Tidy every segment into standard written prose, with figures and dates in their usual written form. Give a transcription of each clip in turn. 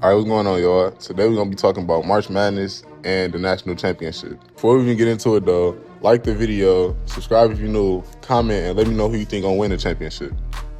All right, what's going on, y'all? Today we're going to be talking about March Madness and the National Championship. Before we even get into it, though, like the video, subscribe if you're new, comment, and let me know who you think going to win the championship.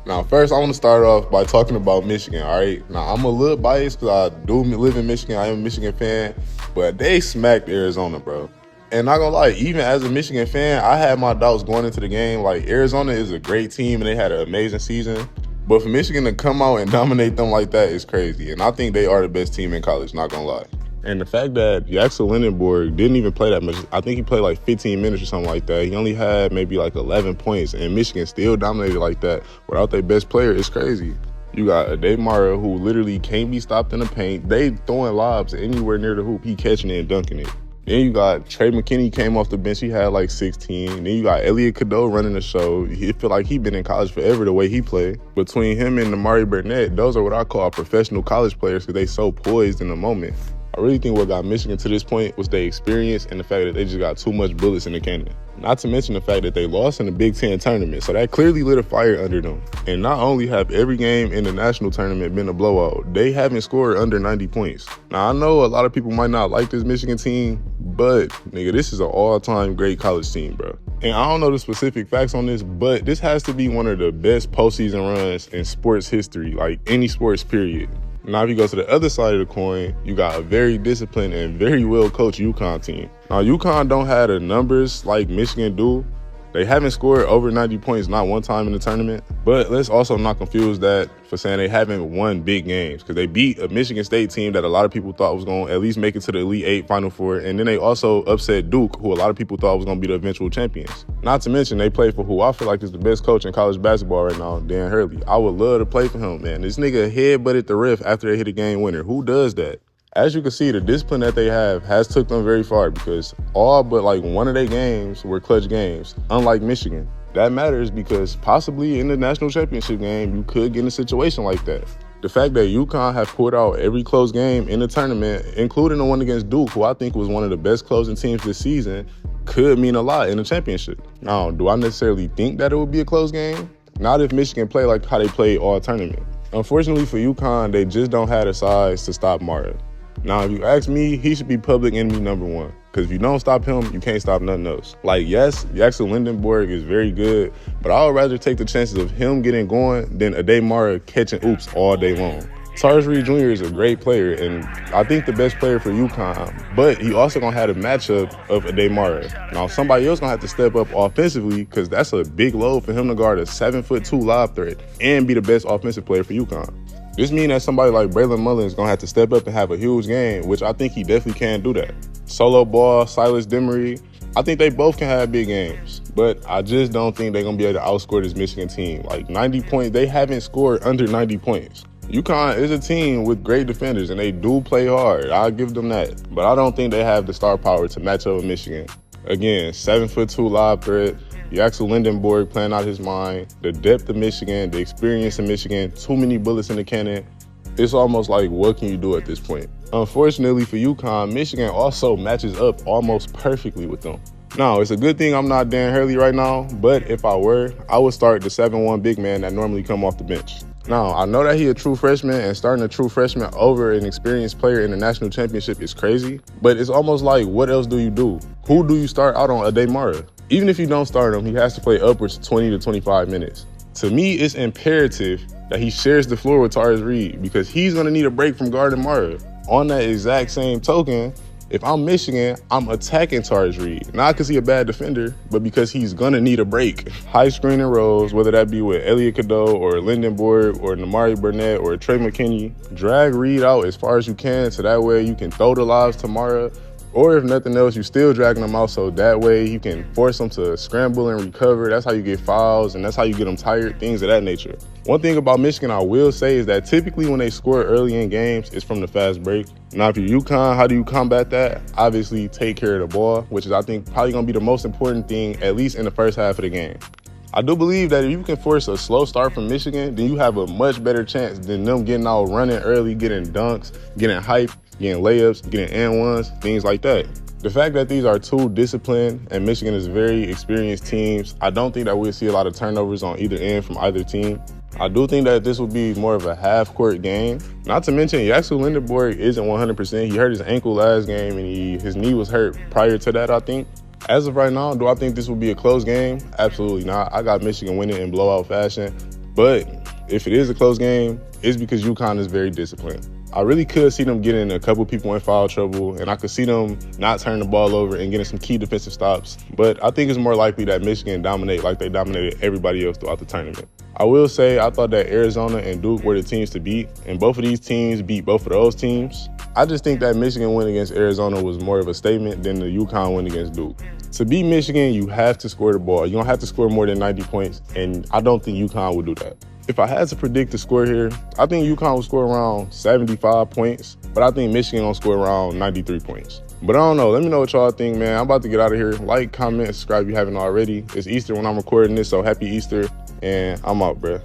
Now, first, I want to start off by talking about Michigan, all right? Now, I'm a little biased because I do live in Michigan. I am a Michigan fan, but they smacked Arizona, bro. And not gonna lie, even as a Michigan fan, I had my doubts going into the game. Like, Arizona is a great team, and they had an amazing season. But for Michigan to come out and dominate them like that is crazy. And I think they are the best team in college, not gonna lie. And the fact that Jackson Lindenborg didn't even play that much, I think he played like 15 minutes or something like that. He only had maybe like 11 points, and Michigan still dominated like that without their best player. It's crazy. You got Ademara, who literally can't be stopped in the paint. They throwing lobs anywhere near the hoop, he catching it and dunking it. Then you got Trey McKinney came off the bench. He had like 16. Then you got Elliot Cadeau running the show. He feel like he been in college forever the way he played. Between him and Amari Burnett, those are what I call professional college players because they so poised in the moment. I really think what got Michigan to this point was their experience and the fact that they just got too much bullets in the cannon. Not to mention the fact that they lost in the Big Ten tournament, so that clearly lit a fire under them. And not only have every game in the national tournament been a blowout, they haven't scored under 90 points. Now, I know a lot of people might not like this Michigan team, but, nigga, this is an all-time great college team, bro. And I don't know the specific facts on this, but this has to be one of the best postseason runs in sports history, like any sports period. Now, if you go to the other side of the coin, you got a very disciplined and very well-coached UConn team. Now, UConn don't have the numbers like Michigan do. They haven't scored over 90 points not one time in the tournament. But let's also not confuse that for saying they haven't won big games, because they beat a Michigan State team that a lot of people thought was going to at least make it to the Elite Eight, Final Four. And then they also upset Duke, who a lot of people thought was going to be the eventual champions. Not to mention they play for who I feel like is the best coach in college basketball right now, Dan Hurley. I would love to play for him, man. This nigga headbutted the ref after they hit a game winner. Who does that? As you can see, the discipline that they have has took them very far because all but like one of their games were clutch games, unlike Michigan. That matters because possibly in the national championship game, you could get in a situation like that. The fact that UConn have pulled out every close game in the tournament, including the one against Duke, who I think was one of the best closing teams this season, could mean a lot in the championship. Now, do I necessarily think that it would be a close game? Not if Michigan play like how they played all tournament. Unfortunately for UConn, they just don't have the size to stop Mara. Now, if you ask me, he should be public enemy number one. Because if you don't stop him, you can't stop nothing else. Like, yes, Jackson Lindenborg is very good, but I would rather take the chances of him getting going than Ademara catching oops all day long. Tyrese Reed Jr. is a great player, and I think the best player for UConn, but he also going to have a matchup of Ademara. Now, somebody else going to have to step up offensively because that's a big load for him to guard a 7'2" lob threat and be the best offensive player for UConn. This means that somebody like Braylon Mullins is going to have to step up and have a huge game, which I think he definitely can do that. Solo Ball, Silas Demery, I think they both can have big games, but I just don't think they're going to be able to outscore this Michigan team. Like 90 points, they haven't scored under 90 points. UConn is a team with great defenders, and they do play hard. I'll give them that. But I don't think they have the star power to match up with Michigan. Again, 7'2" lob threat. Jackson Lindenborg playing out his mind, the depth of Michigan, the experience of Michigan, too many bullets in the cannon. It's almost like, what can you do at this point? Unfortunately for UConn, Michigan also matches up almost perfectly with them. Now, it's a good thing I'm not Dan Hurley right now, but if I were, I would start the 7'1" big man that normally come off the bench. Now, I know that he a true freshman, and starting a true freshman over an experienced player in the national championship is crazy, but it's almost like, what else do you do? Who do you start out on Ademara? Even if you don't start him, he has to play upwards of 20 to 25 minutes. To me, it's imperative that he shares the floor with Tyrese Reed because he's going to need a break from guarding Mara. On that exact same token, if I'm Michigan, I'm attacking Tyrese Reed. Not because he's a bad defender, but because he's going to need a break. High screen and rolls, whether that be with Elliot Cadeau or Lindenborg or Amari Burnett or Trey McKinney, drag Reed out as far as you can so that way you can throw the lobs to Mara. Or if nothing else, you're still dragging them out so that way you can force them to scramble and recover. That's how you get fouls, and that's how you get them tired, things of that nature. One thing about Michigan I will say is that typically when they score early in games, it's from the fast break. Now, if you're UConn, how do you combat that? Obviously, take care of the ball, which is, I think, probably going to be the most important thing, at least in the first half of the game. I do believe that if you can force a slow start from Michigan, then you have a much better chance than them getting out running early, getting dunks, getting hype, getting layups, getting and ones, things like that. The fact that these are two disciplined and Michigan is very experienced teams, I don't think that we'll see a lot of turnovers on either end from either team. I do think that this will be more of a half-court game. Not to mention, Yaxel Lindenborg isn't 100%. He hurt his ankle last game, and his knee was hurt prior to that, I think. As of right now, do I think this will be a close game? Absolutely not. I got Michigan winning in blowout fashion. But if it is a close game, it's because UConn is very disciplined. I really could see them getting a couple people in foul trouble, and I could see them not turning the ball over and getting some key defensive stops. But I think it's more likely that Michigan dominate like they dominated everybody else throughout the tournament. I will say I thought that Arizona and Duke were the teams to beat, and both of these teams beat both of those teams. I just think that Michigan win against Arizona was more of a statement than the UConn win against Duke. To beat Michigan, you have to score the ball. You don't have to score more than 90 points, and I don't think UConn will do that. If I had to predict the score here, I think UConn will score around 75 points, but I think Michigan will score around 93 points. But I don't know. Let me know what y'all think, man. I'm about to get out of here. Like, comment, subscribe if you haven't already. It's Easter when I'm recording this, so happy Easter, and I'm out, bruh.